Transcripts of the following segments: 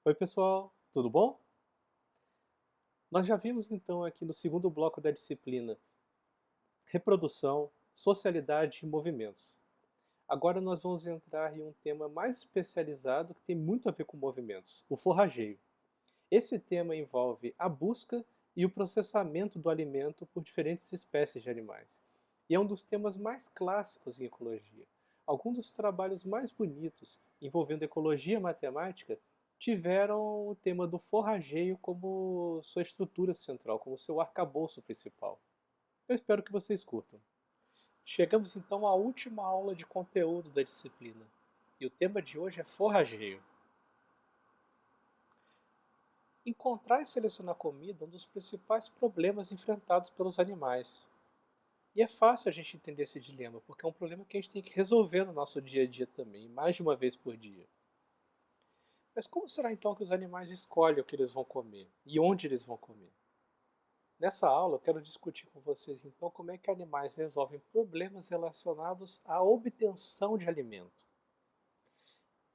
Oi, pessoal, tudo bom? Nós já vimos então aqui no segundo bloco da disciplina reprodução, socialidade e movimentos. Agora nós vamos entrar em um tema mais especializado que tem muito a ver com movimentos, o forrageio. Esse tema envolve a busca e o processamento do alimento por diferentes espécies de animais. E é um dos temas mais clássicos em ecologia. Alguns dos trabalhos mais bonitos envolvendo ecologia e matemática tiveram o tema do forrageio como sua estrutura central, como seu arcabouço principal. Eu espero que vocês curtam. Chegamos então à última aula de conteúdo da disciplina. E o tema de hoje é forrageio. Encontrar e selecionar comida é um dos principais problemas enfrentados pelos animais. E é fácil a gente entender esse dilema, porque é um problema que a gente tem que resolver no nosso dia a dia também, mais de uma vez por dia. Mas como será então que os animais escolhem o que eles vão comer e onde eles vão comer? Nessa aula eu quero discutir com vocês então como é que animais resolvem problemas relacionados à obtenção de alimento.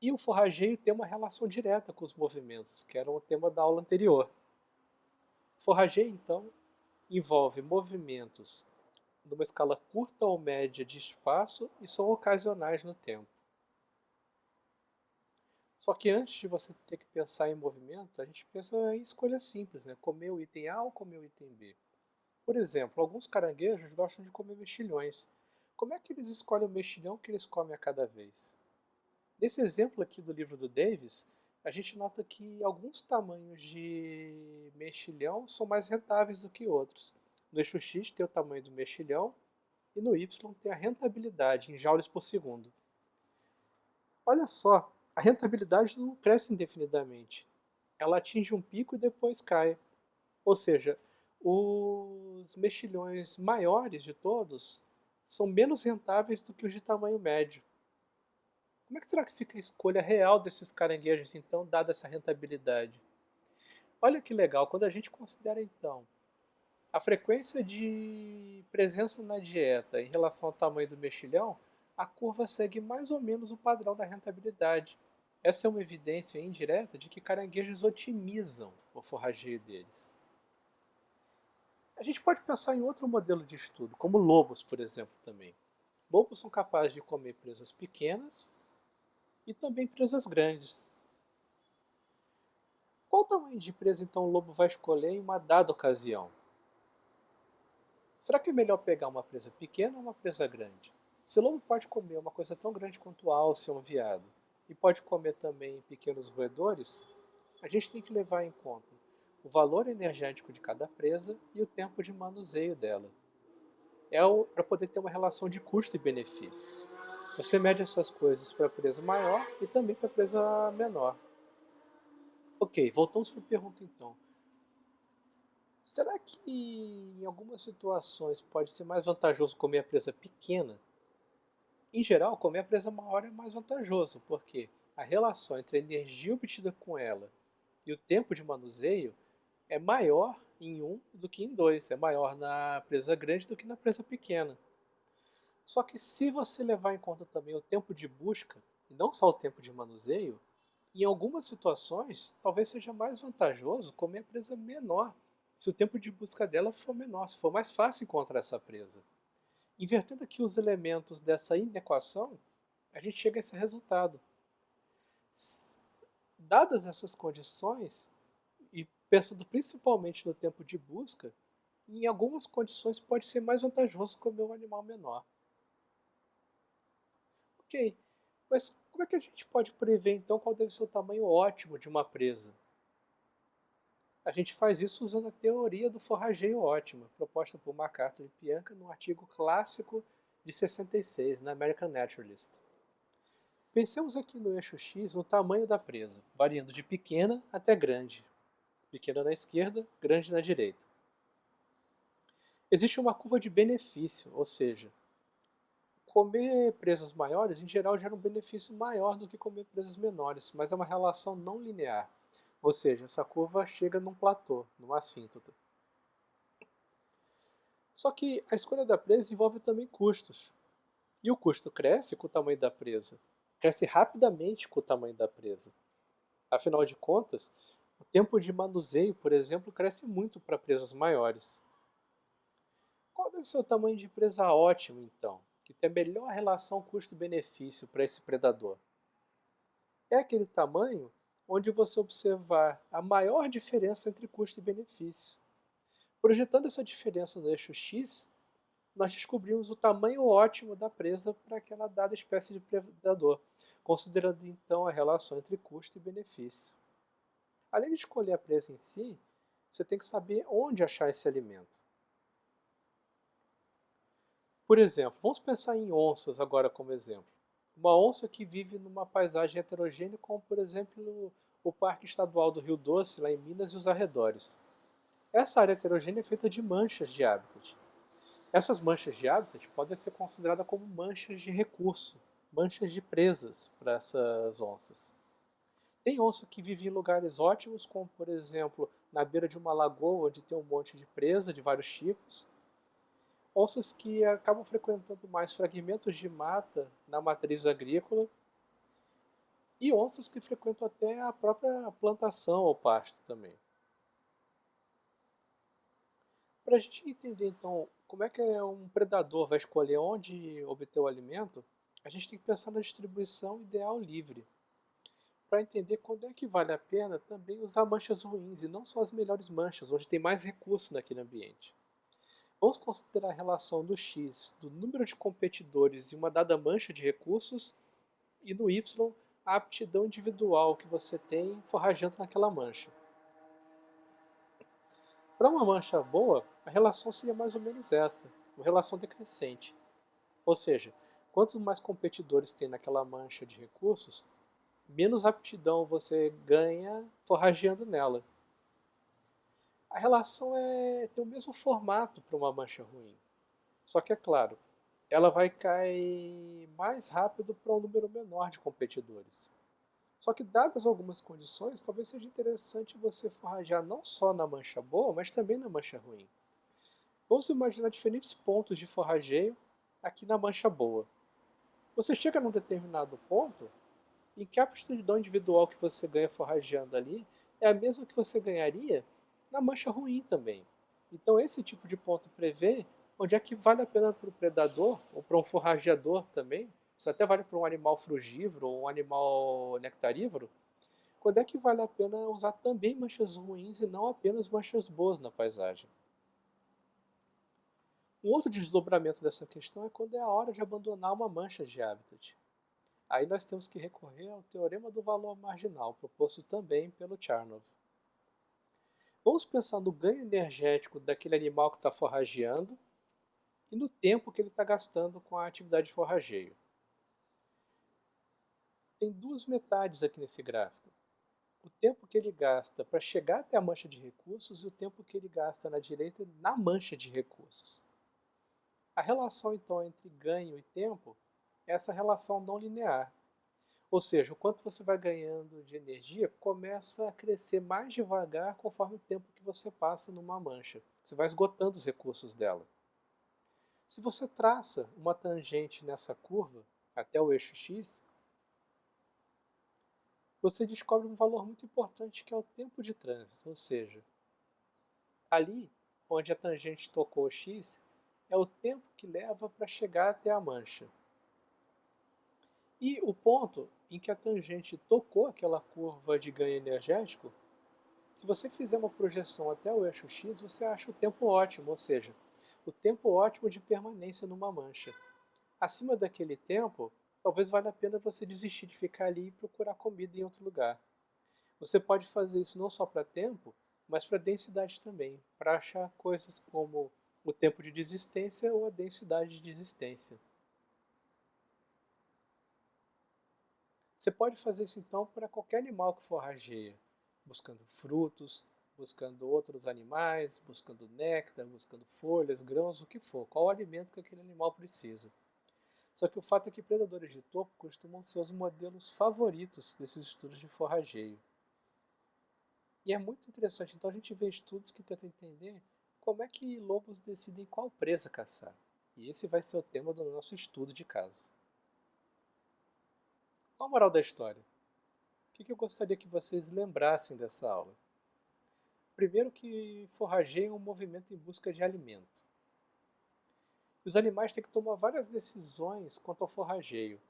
E o forrageio tem uma relação direta com os movimentos, que era o tema da aula anterior. Forrageio, então, envolve movimentos numa escala curta ou média de espaço e são ocasionais no tempo. Só que antes de você ter que pensar em movimento, a gente pensa em escolhas simples, né? Comer o item A ou comer o item B. Por exemplo, alguns caranguejos gostam de comer mexilhões. Como é que eles escolhem o mexilhão que eles comem a cada vez? Nesse exemplo aqui do livro do Davis, a gente nota que alguns tamanhos de mexilhão são mais rentáveis do que outros. No eixo X tem o tamanho do mexilhão e no Y tem a rentabilidade em joules por segundo. Olha só, a rentabilidade não cresce indefinidamente. Ela atinge um pico e depois cai. Ou seja, os mexilhões maiores de todos são menos rentáveis do que os de tamanho médio. Como é que será que fica a escolha real desses caranguejos, então, dada essa rentabilidade? Olha que legal, quando a gente considera, então, a frequência de presença na dieta em relação ao tamanho do mexilhão, a curva segue mais ou menos o padrão da rentabilidade. Essa é uma evidência indireta de que caranguejos otimizam o forrageio deles. A gente pode pensar em outro modelo de estudo, como lobos, por exemplo, também. Lobos são capazes de comer presas pequenas e também presas grandes. Qual tamanho de presa então o lobo vai escolher em uma dada ocasião? Será que é melhor pegar uma presa pequena ou uma presa grande? Se o lobo pode comer uma coisa tão grande quanto o alce ou um veado, e pode comer também pequenos roedores, a gente tem que levar em conta o valor energético de cada presa e o tempo de manuseio dela. É para poder ter uma relação de custo e benefício. Você mede essas coisas para a presa maior e também para a presa menor. Ok, voltamos para a pergunta então. Será que em algumas situações pode ser mais vantajoso comer a presa pequena? Em geral, comer a presa maior é mais vantajoso, porque a relação entre a energia obtida com ela e o tempo de manuseio é maior em um do que em dois, é maior na presa grande do que na presa pequena. Só que se você levar em conta também o tempo de busca, e não só o tempo de manuseio, em algumas situações talvez seja mais vantajoso comer a presa menor, se o tempo de busca dela for menor, se for mais fácil encontrar essa presa. Invertendo aqui os elementos dessa inequação, a gente chega a esse resultado. Dadas essas condições, e pensando principalmente no tempo de busca, em algumas condições pode ser mais vantajoso comer um animal menor. Ok, mas como é que a gente pode prever então qual deve ser o tamanho ótimo de uma presa? A gente faz isso usando a teoria do forrageio ótima, proposta por MacArthur e Pianka no artigo clássico de 66 na American Naturalist. Pensemos aqui no eixo X no tamanho da presa, variando de pequena até grande. Pequena na esquerda, grande na direita. Existe uma curva de benefício, ou seja, comer presas maiores em geral gera um benefício maior do que comer presas menores, mas é uma relação não linear. Ou seja, essa curva chega num platô, numa assíntota. Só que a escolha da presa envolve também custos. E o custo cresce com o tamanho da presa. Cresce rapidamente com o tamanho da presa. Afinal de contas, o tempo de manuseio, por exemplo, cresce muito para presas maiores. Qual deve ser o tamanho de presa ótimo, então, que tem a melhor relação custo-benefício para esse predador? É aquele tamanho onde você observar a maior diferença entre custo e benefício. Projetando essa diferença no eixo X, nós descobrimos o tamanho ótimo da presa para aquela dada espécie de predador, considerando então a relação entre custo e benefício. Além de escolher a presa em si, você tem que saber onde achar esse alimento. Por exemplo, vamos pensar em onças agora como exemplo. Uma onça que vive numa paisagem heterogênea, como por exemplo o Parque Estadual do Rio Doce, lá em Minas e os arredores. Essa área heterogênea é feita de manchas de hábitat. Essas manchas de hábitat podem ser consideradas como manchas de recurso, manchas de presas para essas onças. Tem onça que vive em lugares ótimos, como por exemplo na beira de uma lagoa onde tem um monte de presa de vários tipos. Onças que acabam frequentando mais fragmentos de mata na matriz agrícola e onças que frequentam até a própria plantação ou pasto também. Para a gente entender então como é que um predador vai escolher onde obter o alimento, a gente tem que pensar na distribuição ideal livre, para entender quando é que vale a pena também usar manchas ruins e não só as melhores manchas, onde tem mais recurso naquele ambiente. Vamos considerar a relação do X, do número de competidores em uma dada mancha de recursos, e no Y, a aptidão individual que você tem forrajando naquela mancha. Para uma mancha boa, a relação seria mais ou menos essa, uma relação decrescente. Ou seja, quanto mais competidores tem naquela mancha de recursos, menos aptidão você ganha forrageando nela. A relação tem o mesmo formato para uma mancha ruim. Só que é claro, ela vai cair mais rápido para um número menor de competidores. Só que dadas algumas condições, talvez seja interessante você forragear não só na mancha boa, mas também na mancha ruim. Vamos imaginar diferentes pontos de forrageio aqui na mancha boa. Você chega num determinado ponto em que a aptidão individual que você ganha forrageando ali é a mesma que você ganharia na mancha ruim também. Então esse tipo de ponto prevê onde é que vale a pena para o predador, ou para um forrageador também, isso até vale para um animal frugívoro ou um animal nectarívoro, quando é que vale a pena usar também manchas ruins e não apenas manchas boas na paisagem. Um outro desdobramento dessa questão é quando é a hora de abandonar uma mancha de habitat. Aí nós temos que recorrer ao teorema do valor marginal, proposto também pelo Charnov. Vamos pensar no ganho energético daquele animal que está forrageando e no tempo que ele está gastando com a atividade de forrageio. Tem duas metades aqui nesse gráfico. O tempo que ele gasta para chegar até a mancha de recursos e o tempo que ele gasta na direita na mancha de recursos. A relação então entre ganho e tempo é essa relação não linear. Ou seja, o quanto você vai ganhando de energia começa a crescer mais devagar conforme o tempo que você passa numa mancha. Você vai esgotando os recursos dela. Se você traça uma tangente nessa curva até o eixo X, você descobre um valor muito importante que é o tempo de trânsito. Ou seja, ali onde a tangente tocou o X, é o tempo que leva para chegar até a mancha. E o ponto em que a tangente tocou aquela curva de ganho energético, se você fizer uma projeção até o eixo X, você acha o tempo ótimo, ou seja, o tempo ótimo de permanência numa mancha. Acima daquele tempo, talvez valha a pena você desistir de ficar ali e procurar comida em outro lugar. Você pode fazer isso não só para tempo, mas para densidade também, para achar coisas como o tempo de desistência ou a densidade de existência. Você pode fazer isso então para qualquer animal que forrageia, buscando frutos, buscando outros animais, buscando néctar, buscando folhas, grãos, o que for, qual o alimento que aquele animal precisa. Só que o fato é que predadores de topo costumam ser os modelos favoritos desses estudos de forrageio. E é muito interessante, então a gente vê estudos que tentam entender como é que lobos decidem qual presa caçar. E esse vai ser o tema do nosso estudo de caso. Qual a moral da história? que eu gostaria que vocês lembrassem dessa aula? Primeiro que forrageio é um movimento em busca de alimento. Os animais têm que tomar várias decisões quanto ao forrageio.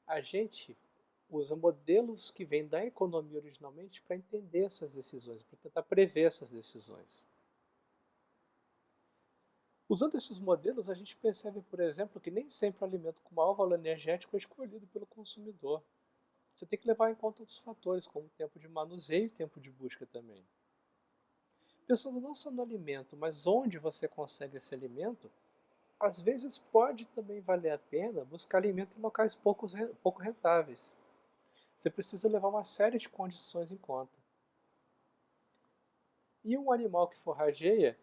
A gente usa modelos que vêm da economia originalmente para entender essas decisões, para tentar prever essas decisões. Usando esses modelos, a gente percebe, por exemplo, que nem sempre o alimento com maior valor energético é escolhido pelo consumidor. Você tem que levar em conta outros fatores, como tempo de manuseio e tempo de busca também. Pensando não só no alimento, mas onde você consegue esse alimento, às vezes pode também valer a pena buscar alimento em locais pouco rentáveis. Você precisa levar uma série de condições em conta. E um animal que forrageia,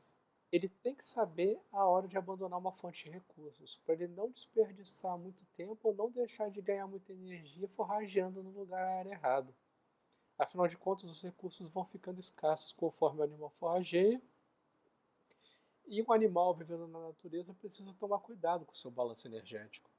ele tem que saber a hora de abandonar uma fonte de recursos, para ele não desperdiçar muito tempo ou não deixar de ganhar muita energia forrageando no lugar errado. Afinal de contas, os recursos vão ficando escassos conforme o animal forrageia, e um animal vivendo na natureza precisa tomar cuidado com o seu balanço energético.